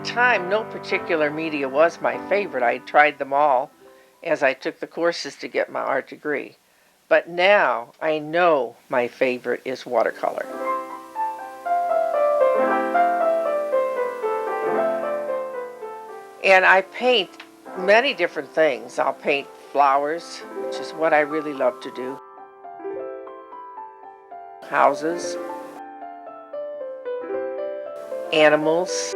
time, no particular media was my favorite. I tried them all as I took the courses to get my art degree. But now I know my favorite is watercolor. And I paint many different things. I'll paint flowers, which is what I really love to do, houses, animals.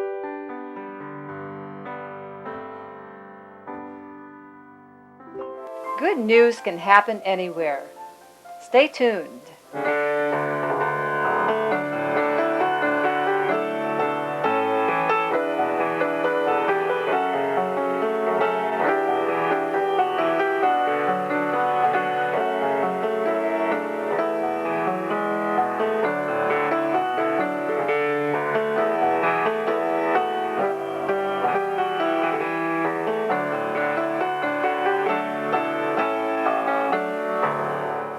Good news can happen anywhere. Stay tuned.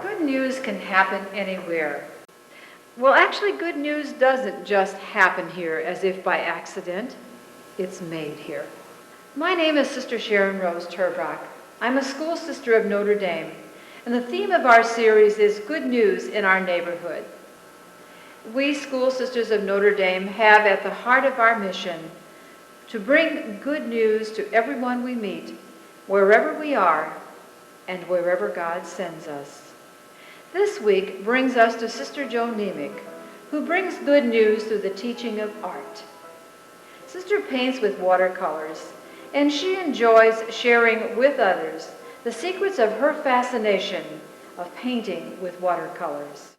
Good news can happen anywhere. Well, actually, good news doesn't just happen here as if by accident. It's made here. My name is Sister Sharon Rose Turbach. I'm a school sister of Notre Dame, and the theme of our series is Good News in Our Neighborhood. We school sisters of Notre Dame have at the heart of our mission to bring good news to everyone we meet, wherever we are and wherever God sends us. This week brings us to Sister Jo Nemick, who brings good news through the teaching of art. Sister paints with watercolors, and she enjoys sharing with others the secrets of her fascination of painting with watercolors.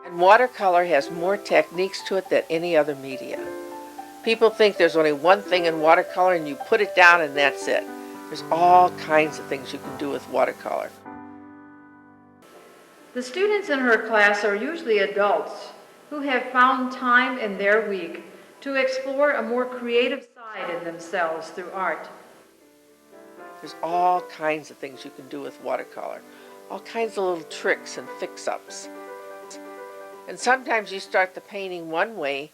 And watercolor has more techniques to it than any other media. People think there's only one thing in watercolor and you put it down and that's it. There's all kinds of things you can do with watercolor. The students in her class are usually adults who have found time in their week to explore a more creative side in themselves through art. There's all kinds of things you can do with watercolor. All kinds of little tricks and fix-ups. And sometimes you start the painting one way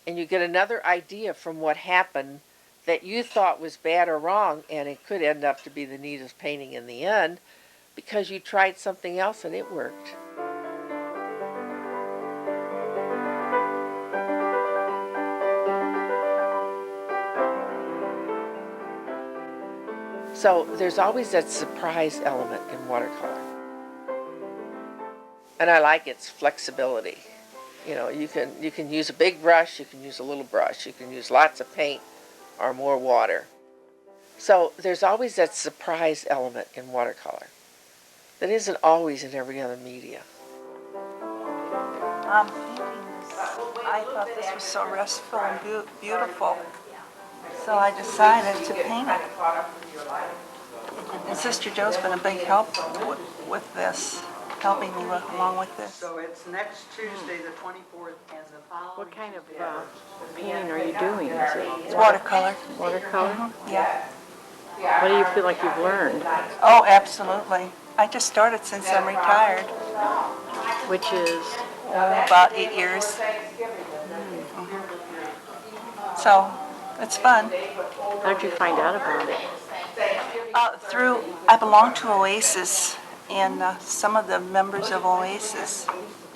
and you get another idea from what happened that you thought was bad or wrong, and it could end up to be the neatest painting in the end because you tried something else and it worked. So there's always that surprise element in watercolor. And I like its flexibility. You know, you can use a big brush, you can use a little brush, you can use lots of paint or more water. So there's always that surprise element in watercolor that isn't always in every other media. Paintings. I thought this was so restful and beautiful, so I decided to paint it. And Sister Jo's been a big help with this, helping me along with this. So it's next Tuesday, the 24th, and the following. What kind of painting are you doing? Is It's it watercolor. watercolor? Yeah. What do you feel like you've learned? Oh, absolutely. I just started since I'm retired, Which is, about 8 years. So it's fun. how did you find out about it? I belong to Oasis, and some of the members of Oasis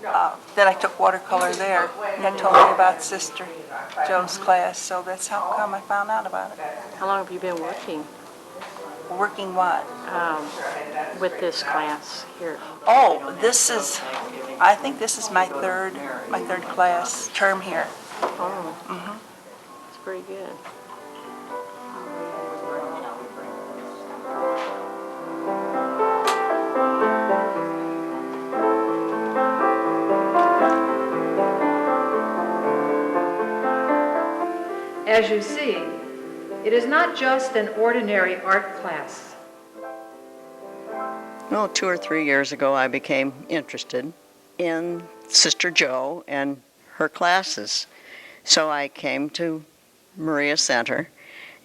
that I took watercolor there had told me about Sister Jo's class, so that's how come I found out about it. How long have you been working Working what? with this class here? Oh, I think this is my third class term here. Oh, it's pretty good. As you see, it is not just an ordinary art class. Well, 2 or 3 years ago, I became interested in Sister Jo and her classes. So I came to Maria Center,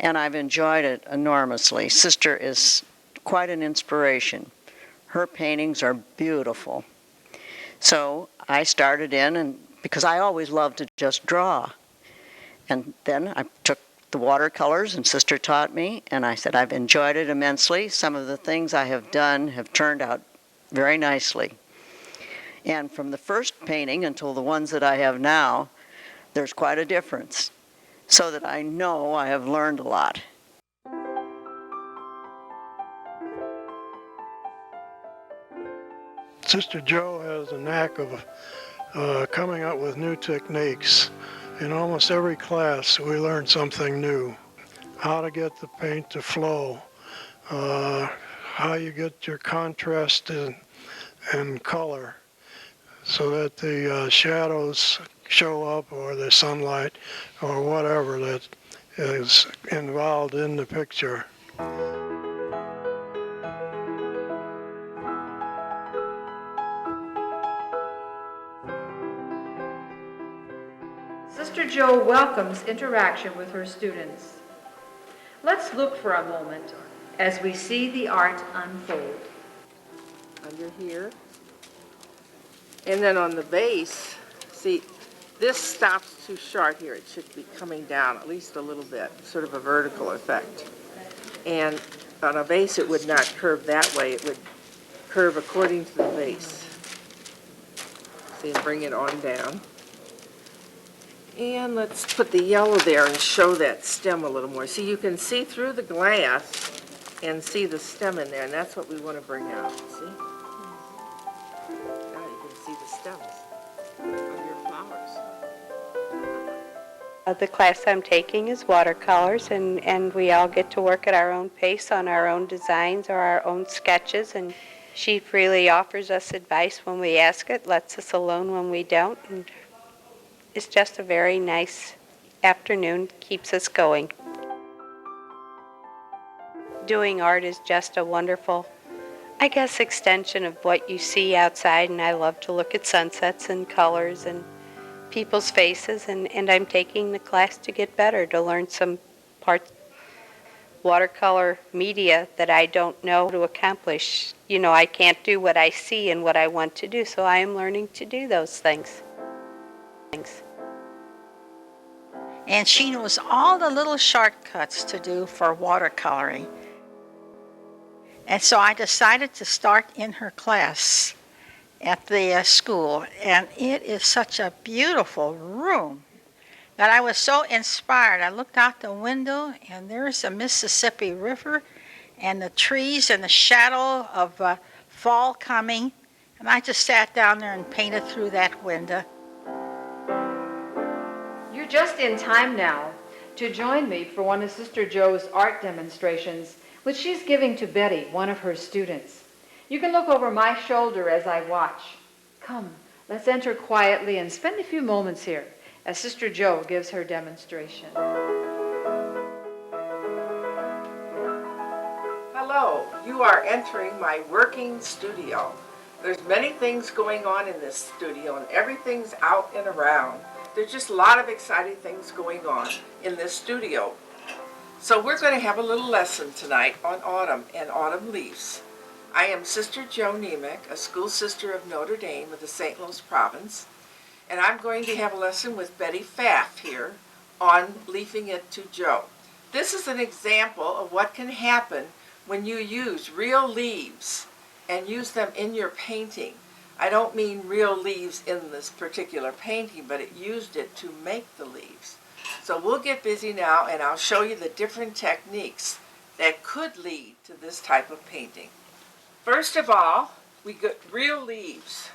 and I've enjoyed it enormously. Sister is quite an inspiration. Her paintings are beautiful. So I started in, and because I always loved to just draw. And then I took the watercolors and Sister taught me, and I said I've enjoyed it immensely. Some of the things I have done have turned out very nicely. And from the first painting until the ones that I have now, there's quite a difference. So that I know I have learned a lot. Sister Jo has a knack of coming up with new techniques. In almost every class, we learn something new. How to get the paint to flow, how you get your contrast and color so that the shadows show up, or the sunlight, or whatever that is involved in the picture. Sister Jo welcomes interaction with her students. Let's look for a moment as we see the art unfold. Under here. And then on the base, see, this stops too short here. It should be coming down at least a little bit, sort of a vertical effect. And on a base, it would not curve that way. It would curve according to the base. See, and bring it on down. And let's put the yellow there and show that stem a little more. See, you can see through the glass and see the stem in there, and that's what we want to bring out, see? Now you can see the stems of your flowers. The class I'm taking is watercolors, and we all get to work at our own pace on our own designs or our own sketches, and she freely offers us advice when we ask it, lets us alone when we don't, and it's just a very nice afternoon, keeps us going. Doing art is just a wonderful, I guess, extension of what you see outside, and I love to look at sunsets and colors and people's faces, and I'm taking the class to get better, to learn some parts watercolor media that I don't know to accomplish. You know, I can't do what I see and what I want to do, so I am learning to do those things. And she knows all the little shortcuts to do for watercoloring. And so I decided to start in her class at the school, and it is such a beautiful room that I was so inspired. I looked out the window, and there's the Mississippi River and the trees and the shadow of fall coming, and I just sat down there and painted through that window. You're just in time now to join me for one of Sister Jo's art demonstrations, which she's giving to Betty, one of her students. You can look over my shoulder as I watch. Come, let's enter quietly and spend a few moments here as Sister Jo gives her demonstration. Hello, you are entering my working studio. There's many things going on in this studio, and everything's out and around. There's just a lot of exciting things going on in this studio. So we're going to have a little lesson tonight on autumn and autumn leaves. I am Sister Jo Nemec, a school sister of Notre Dame of the St. Louis province, and I'm going to have a lesson with Betty Pfaff here on Leafing It to Jo. This is an example of what can happen when you use real leaves and use them in your painting. I don't mean real leaves in this particular painting, but it used it to make the leaves. So we'll get busy now, and I'll show you the different techniques that could lead to this type of painting. First of all, we get real leaves.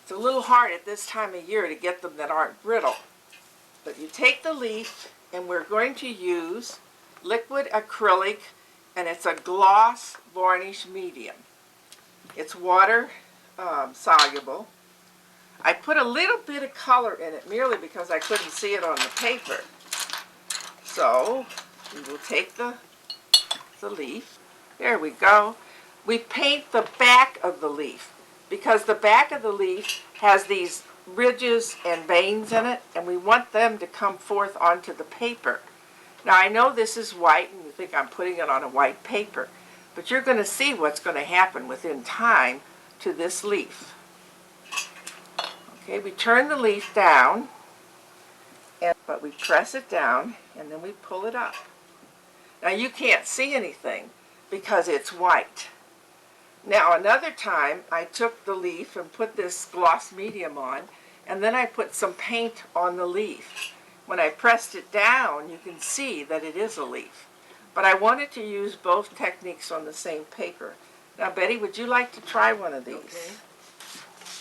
It's a little hard at this time of year to get them that aren't brittle. But you take the leaf, and we're going to use liquid acrylic, and it's a gloss varnish medium. It's water soluble. I put a little bit of color in it merely because I couldn't see it on the paper. So we will take the leaf. There we go. We paint the back of the leaf because the back of the leaf has these ridges and veins in it, and we want them to come forth onto the paper. Now I know this is white and you think I'm putting it on a white paper, but you're going to see what's going to happen within time to this leaf. Okay, we turn the leaf down, But we press it down and then we pull it up. Now you can't see anything because it's white. Now another time I took the leaf and put this gloss medium on, and then I put some paint on the leaf. When I pressed it down, you can see that it is a leaf. But I wanted to use both techniques on the same paper. Now Betty, would you like to try one of these? Okay.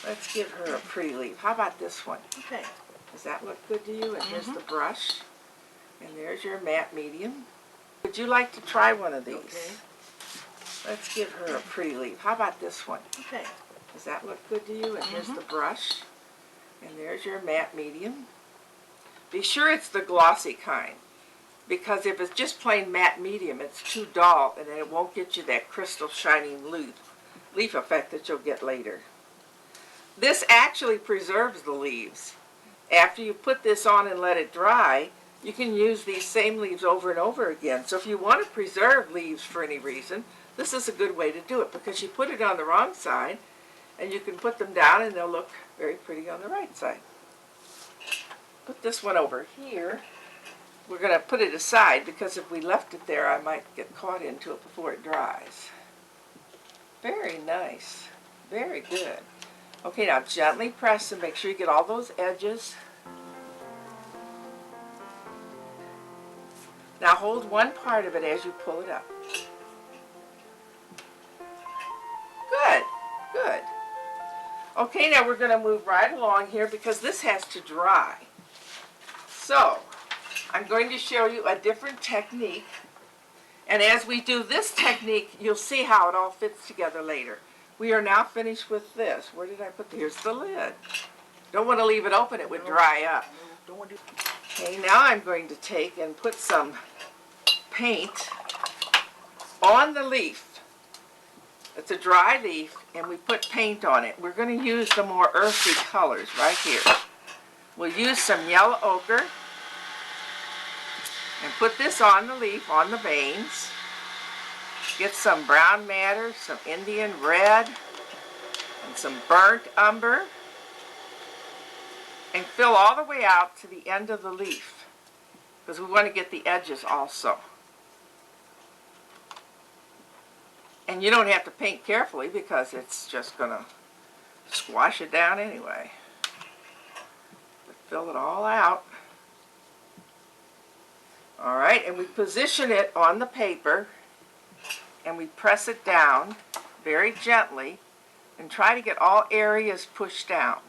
Let's give her a pretty leaf. How about this one? Okay. Does that look good to you? And here's the brush. And there's your matte medium. Would you like to try one of these? Okay. Let's give her a pretty leaf. How about this one? Okay. Does that look good to you? And here's the brush. And there's your matte medium. Be sure it's the glossy kind, because if it's just plain matte medium, it's too dull and then it won't get you that crystal shining leaf effect that you'll get later. This actually preserves the leaves. After you put this on and let it dry, you can use these same leaves over and over again. So if you want to preserve leaves for any reason, this is a good way to do it, because you put it on the wrong side and you can put them down and they'll look very pretty on the right side. Put this one over here. We're going to put it aside because if we left it there, I might get caught into it before it dries. Very nice. Very good. Okay, now gently press and make sure you get all those edges. Now hold one part of it as you pull it up. Good, good. Okay, now we're going to move right along here because this has to dry. So, I'm going to show you a different technique. And as we do this technique, you'll see how it all fits together later. We are now finished with this. Where did I put here's the lid. Don't want to leave it open, it would dry up. Okay, now I'm going to take and put some paint on the leaf. It's a dry leaf and we put paint on it. We're going to use the more earthy colors right here. We'll use some yellow ochre and put this on the leaf, on the veins. Get some brown madder, some Indian red, and some burnt umber. And fill all the way out to the end of the leaf, because we want to get the edges also. And you don't have to paint carefully because it's just going to squash it down anyway. But fill it all out. Alright, and we position it on the paper and we press it down very gently and try to get all areas pushed down.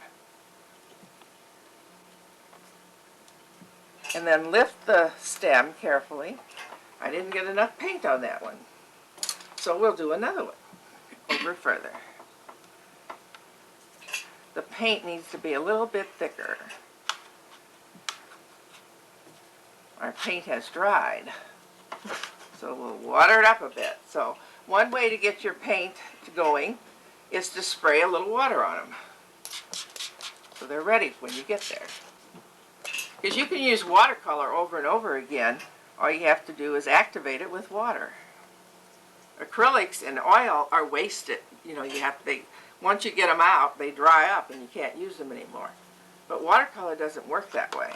And then lift the stem carefully. I didn't get enough paint on that one, so we'll do another one over further. The paint needs to be a little bit thicker. Our paint has dried, so we'll water it up a bit. So one way to get your paint going is to spray a little water on them, so they're ready when you get there. Because you can use watercolor over and over again. All you have to do is activate it with water. Acrylics and oil are wasted. You know, once you get them out, they dry up and you can't use them anymore. But watercolor doesn't work that way.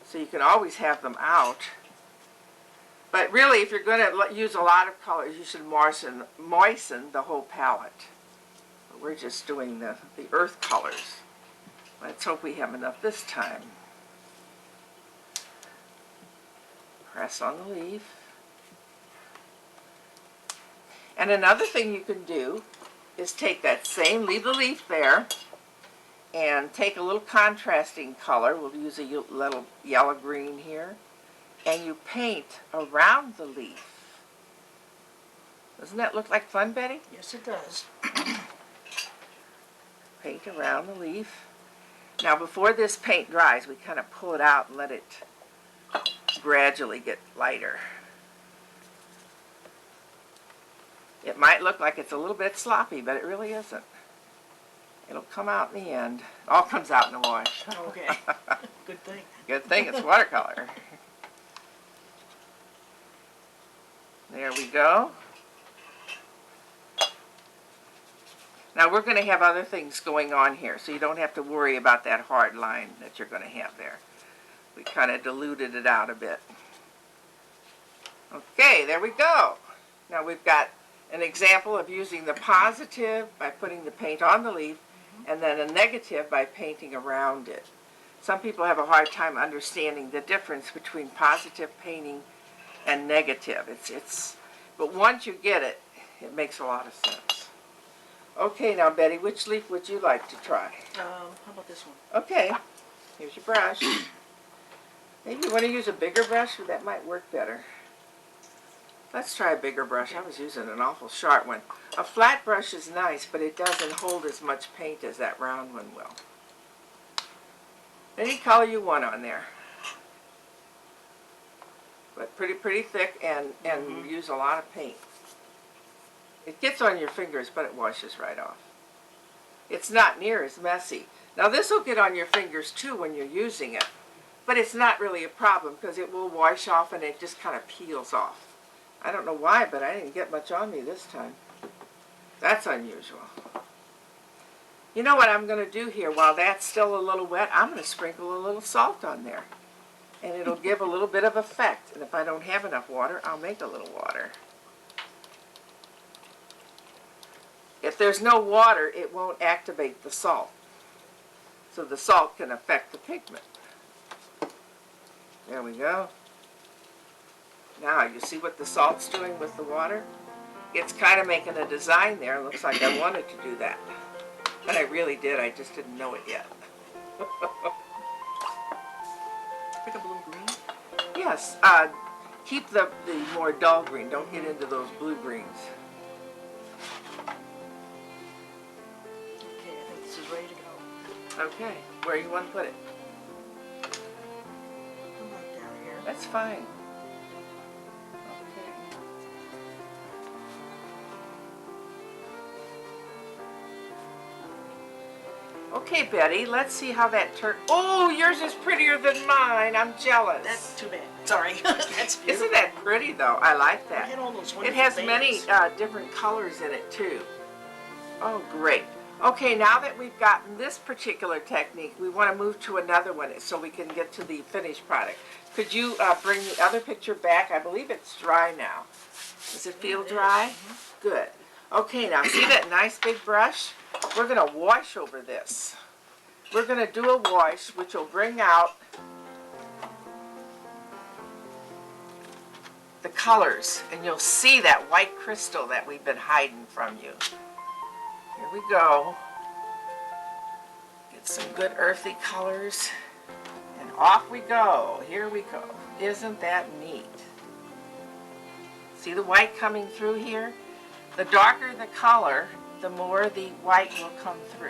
So you can always have them out. But really, if you're going to use a lot of colors, you should moisten the whole palette. But we're just doing the earth colors. Let's hope we have enough this time. Press on the leaf. And another thing you can do is take that same, leave the leaf there, and take a little contrasting color. We'll use a little yellow-green here. And you paint around the leaf. Doesn't that look like fun, Betty? Yes, it does. Paint around the leaf. Now before this paint dries, we kind of pull it out and let it gradually get lighter. It might look like it's a little bit sloppy, but it really isn't. It'll come out in the end. It all comes out in the wash. Okay. Good thing. Good thing it's watercolor. There we go. Now we're going to have other things going on here, so you don't have to worry about that hard line that you're going to have there. We kind of diluted it out a bit. Okay, there we go. Now we've got an example of using the positive by putting the paint on the leaf, and then a negative by painting around it. Some people have a hard time understanding the difference between positive painting and negative. But once you get it, it makes a lot of sense. Okay, now Betty, which leaf would you like to try? How about this one? Okay, here's your brush. Maybe you want to use a bigger brush, or that might work better. Let's try a bigger brush. I was using an awful sharp one. A flat brush is nice, but it doesn't hold as much paint as that round one will. Any color you want on there. But pretty thick and use a lot of paint. It gets on your fingers, but it washes right off. It's not near as messy. Now this will get on your fingers too when you're using it, but it's not really a problem because it will wash off and it just kind of peels off. I don't know why, but I didn't get much on me this time. That's unusual. You know what I'm going to do here? While that's still a little wet, I'm going to sprinkle a little salt on there. And it'll give a little bit of effect. And if I don't have enough water, I'll make a little water. If there's no water, it won't activate the salt. So the salt can affect the pigment. There we go. Now, you see what the salt's doing with the water? It's kind of making a design there. It looks like I wanted to do that. And I really did. I just didn't know it yet. Pick up a little green. Yes. Keep the more dull green. Don't get into those blue greens. Okay, I think this is ready to go. Okay. Where you want to put it? Come on down here. That's fine. Okay, Betty, let's see how that turned. Oh, yours is prettier than mine. I'm jealous. That's too bad. Sorry. That's beautiful. Isn't that pretty, though? I like that. Look at all those It wonderful has bands. many different colors in it, too. Oh, great. Okay, now that we've gotten this particular technique, we want to move to another one so we can get to the finished product. Could you bring the other picture back? I believe it's dry now. Does it feel dry? Good. Okay, now see that nice big brush? We're going to wash over this. We're going to do a wash which will bring out the colors, and you'll see that white crystal that we've been hiding from you. Here we go. Get some good earthy colors, and off we go. Here we go. Isn't that neat? See the white coming through here? The darker the color, the more the white will come through.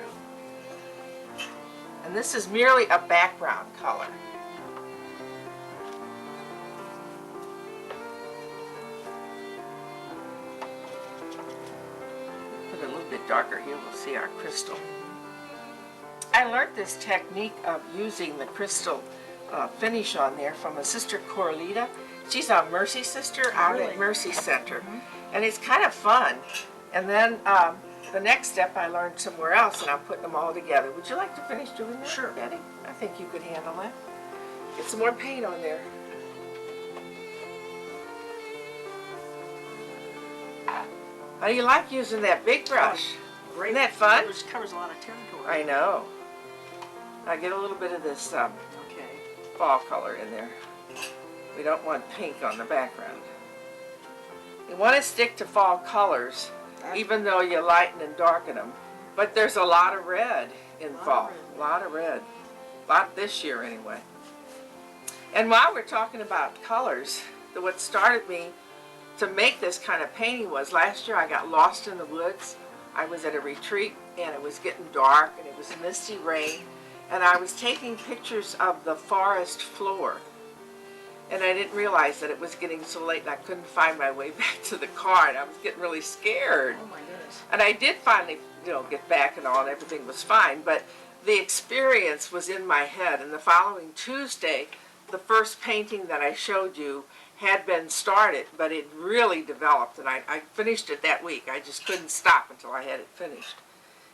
And this is merely a background color. Put it a little bit darker here, we'll see our crystal. I learned this technique of using the crystal finish on there from a sister Corlita. She's a Mercy sister out at Mercy Center. And it's kind of fun. And then the next step I learned somewhere else, and I'm putting them all together. Would you like to finish doing that, Sure. Betty? I think you could handle it. Get some more paint on there. How do you like using that big brush? Great. Isn't that fun? Covers a lot of territory. I know. I get a little bit of this Okay. fall color in there. We don't want pink on the background. You want to stick to fall colors, even though you lighten and darken them. But there's a lot of red in fall. A lot of red. A lot this year anyway. And while we're talking about colors, what started me to make this kind of painting was last year I got lost in the woods. I was at a retreat and it was getting dark and it was misty rain. And I was taking pictures of the forest floor. And I didn't realize that it was getting so late and I couldn't find my way back to the car and I was getting really scared. Oh my goodness. And I did finally, get back and all, and everything was fine, but the experience was in my head. And the following Tuesday, the first painting that I showed you had been started, but it really developed, and I finished it that week. I just couldn't stop until I had it finished.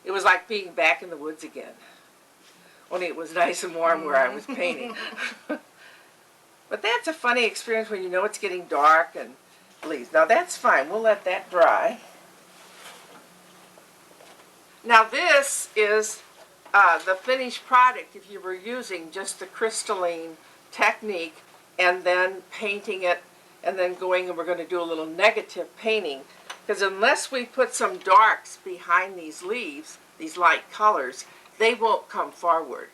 It was like being back in the woods again, only it was nice and warm where I was painting. But that's a funny experience when you know it's getting dark and leaves. Now that's fine. We'll let that dry. Now this is the finished product if you were using just the crystalline technique and then painting it and then going and we're going to do a little negative painting. Because unless we put some darks behind these leaves, these light colors, they won't come forward.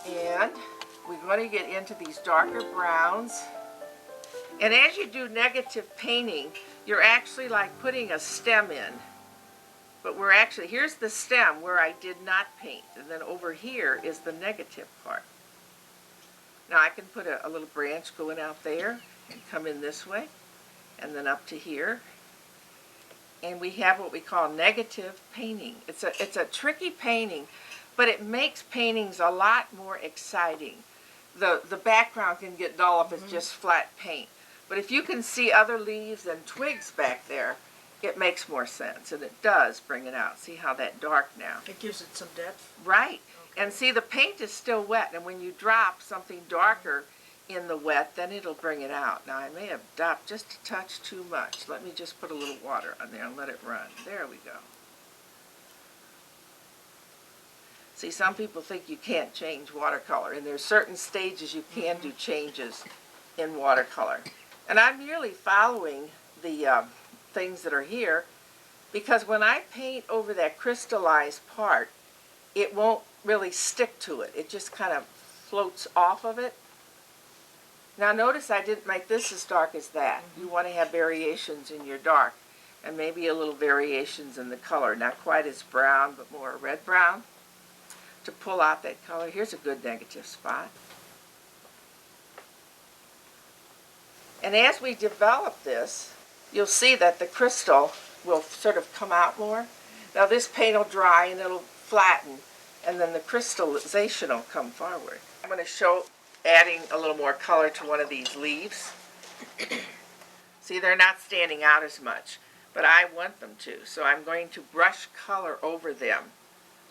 And we're going to get into these darker browns. And as you do negative painting, you're actually like putting a stem in. But we're actually, here's the stem where I did not paint. And then over here is the negative part. Now I can put a little branch going out there and come in this way. And then up to here. And we have what we call negative painting. It's a tricky painting, but it makes paintings a lot more exciting. The background can get dull if it's just flat paint. But if you can see other leaves and twigs back there, it makes more sense. And it does bring it out. See how that dark now? It gives it some depth. Right. Okay. And see, the paint is still wet. And when you drop something darker in the wet, then it'll bring it out. Now I may have dropped just a touch too much. Let me just put a little water on there and let it run. There we go. See, some people think you can't change watercolor, and there's certain stages you can do changes in watercolor. And I'm merely following the things that are here, because when I paint over that crystallized part, it won't really stick to it. It just kind of floats off of it. Now notice I didn't make this as dark as that. You want to have variations in your dark, and maybe a little variations in the color. Not quite as brown, but more red brown to pull out that color. Here's a good negative spot. And as we develop this, you'll see that the crystal will sort of come out more. Now this paint will dry and it'll flatten, and then the crystallization will come forward. I'm going to show adding a little more color to one of these leaves. See, they're not standing out as much, but I want them to. So I'm going to brush color over them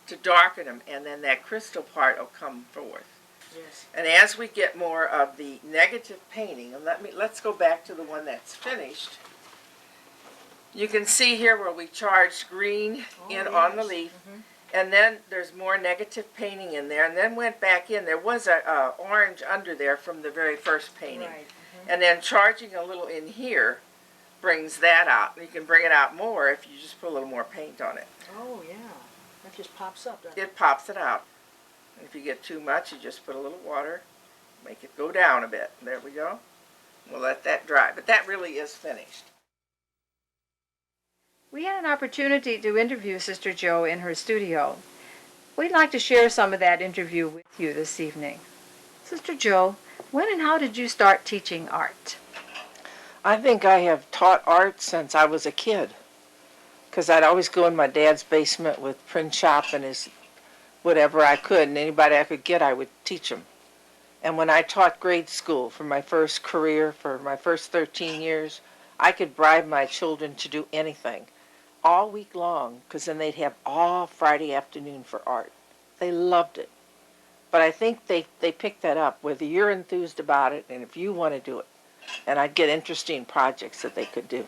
to darken them, and then that crystal part will come forth. Yes. And as we get more of the negative painting, and let's go back to the one that's finished. You can see here where we charged green on the leaf. And then there's more negative painting in there, and then went back in. There was a orange under there from the very first painting. Right. And then charging a little in here brings that out. You can bring it out more if you just put a little more paint on it. Oh, yeah. That just pops up, doesn't it? It pops it out. And if you get too much, you just put a little water, make it go down a bit. There we go. We'll let that dry. But that really is finished. We had an opportunity to interview Sister Jo in her studio. We'd like to share some of that interview with you this evening. Sister Jo, when and how did you start teaching art? I think I have taught art since I was a kid, because I'd always go in my dad's basement with print shop and his whatever I could, and anybody I could get, I would teach them. And when I taught grade school for my first career, for my first 13 years, I could bribe my children to do anything all week long, because then they'd have all Friday afternoon for art. They loved it. But I think they picked that up, whether you're enthused about it and if you want to do it. And I'd get interesting projects that they could do.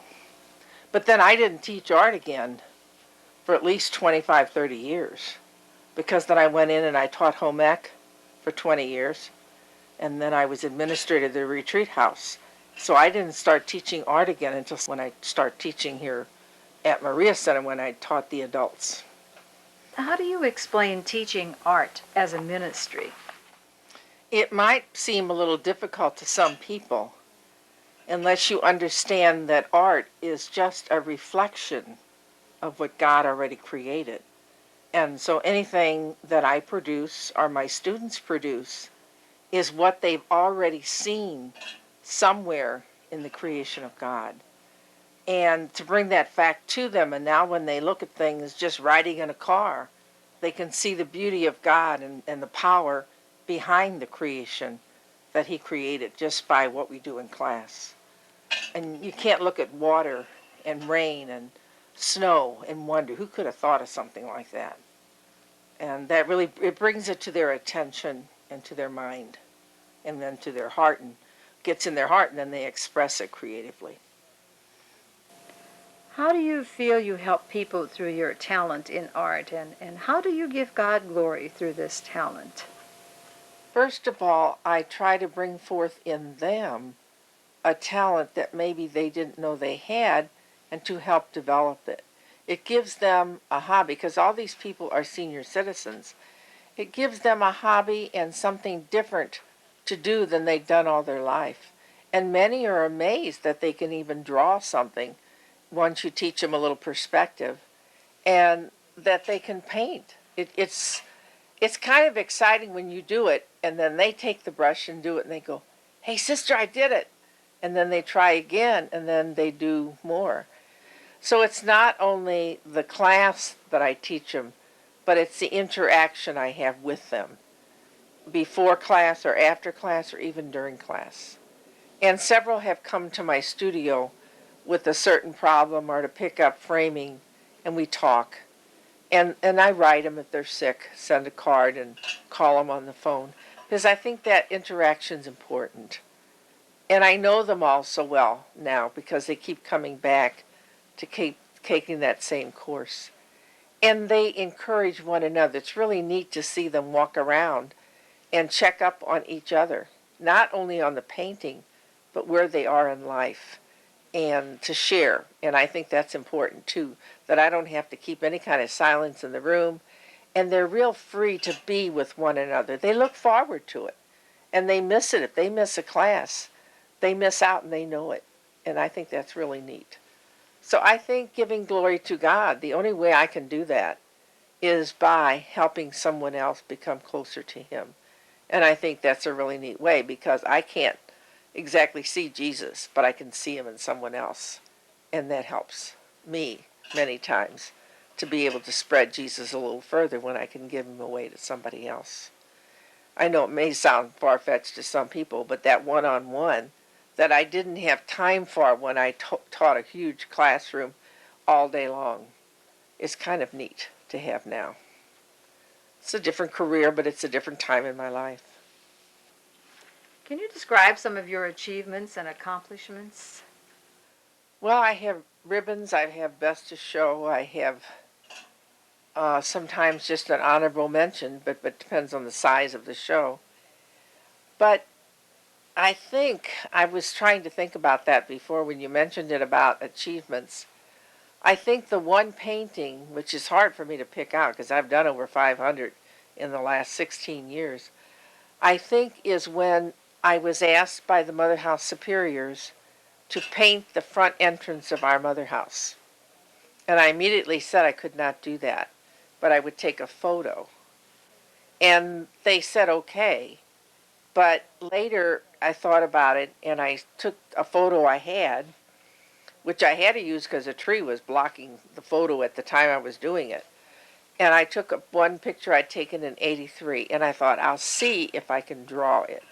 But then I didn't teach art again for at least 25, 30 years. Because then I went in and I taught home ec for 20 years. And then I was administrator of the retreat house. So I didn't start teaching art again until when I started teaching here at Maria Center, when I taught the adults. How do you explain teaching art as a ministry? It might seem a little difficult to some people unless you understand that art is just a reflection of what God already created. And so anything that I produce or my students produce is what they've already seen somewhere in the creation of God. And to bring that fact to them, and now when they look at things just riding in a car, they can see the beauty of God and the power behind the creation that He created just by what we do in class. And you can't look at water and rain and snow and wonder, who could have thought of something like that? And that really, it brings it to their attention and to their mind. and then to their heart, and gets in their heart, and then they express it creatively. How do you feel you help people through your talent in art, and how do you give God glory through this talent? First of all, I try to bring forth in them a talent that maybe they didn't know they had, and to help develop it. It gives them a hobby, because all these people are senior citizens. It gives them a hobby and something different to do than they've done all their life. And many are amazed that they can even draw something once you teach them a little perspective, and that they can paint. It's kind of exciting when you do it, and then they take the brush and do it, and they go, "Hey, sister, I did it." And then they try again, and then they do more. So it's not only the class that I teach them, but it's the interaction I have with them before class or after class or even during class. And several have come to my studio with a certain problem or to pick up framing, and we talk. And I write them if they're sick, send a card and call them on the phone, because I think that interaction's important. And I know them all so well now because they keep coming back to keep taking that same course. And they encourage one another. It's really neat to see them walk around and check up on each other, not only on the painting, but where they are in life, and to share. And I think that's important too, that I don't have to keep any kind of silence in the room, and they're real free to be with one another. They look forward to it, and they miss it. If they miss a class, they miss out, and they know it. And I think that's really neat. So I think giving glory to God, the only way I can do that is by helping someone else become closer to Him. And I think that's a really neat way, because I can't exactly see Jesus, but I can see Him in someone else. And that helps me many times to be able to spread Jesus a little further when I can give Him away to somebody else. I know it may sound far-fetched to some people, but that one-on-one that I didn't have time for when I taught a huge classroom all day long is kind of neat to have now. It's a different career, but it's a different time in my life. Can you describe some of your achievements and accomplishments? Well, I have ribbons, I have best of show, I have sometimes just an honorable mention, but depends on the size of the show. But I think I was trying to think about that before when you mentioned it about achievements. I think the one painting, which is hard for me to pick out because I've done over 500 in the last 16 years, I think is when I was asked by the Mother House superiors to paint the front entrance of our Mother House. And I immediately said I could not do that, but I would take a photo. And they said okay. But later I thought about it, and I took a photo I had, which I had to use because a tree was blocking the photo at the time I was doing it. And I took one picture I'd taken in '83, and I thought, I'll see if I can draw it.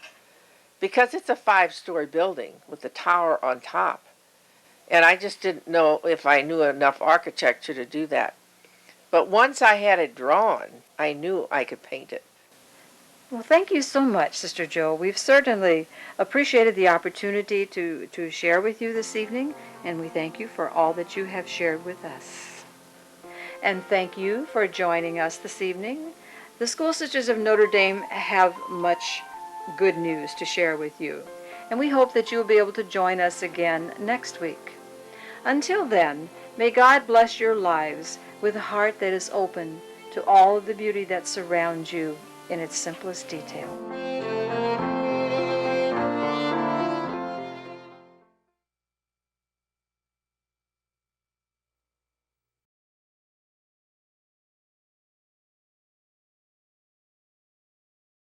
Because it's a 5-story building with the tower on top. And I just didn't know if I knew enough architecture to do that. But once I had it drawn, I knew I could paint it. Well, thank you so much, Sister Jo. We've certainly appreciated the opportunity to share with you this evening, and we thank you for all that you have shared with us. And thank you for joining us this evening. The School Sisters of Notre Dame have much good news to share with you, and we hope that you'll be able to join us again next week. Until then, may God bless your lives with a heart that is open to all of the beauty that surrounds you in its simplest detail.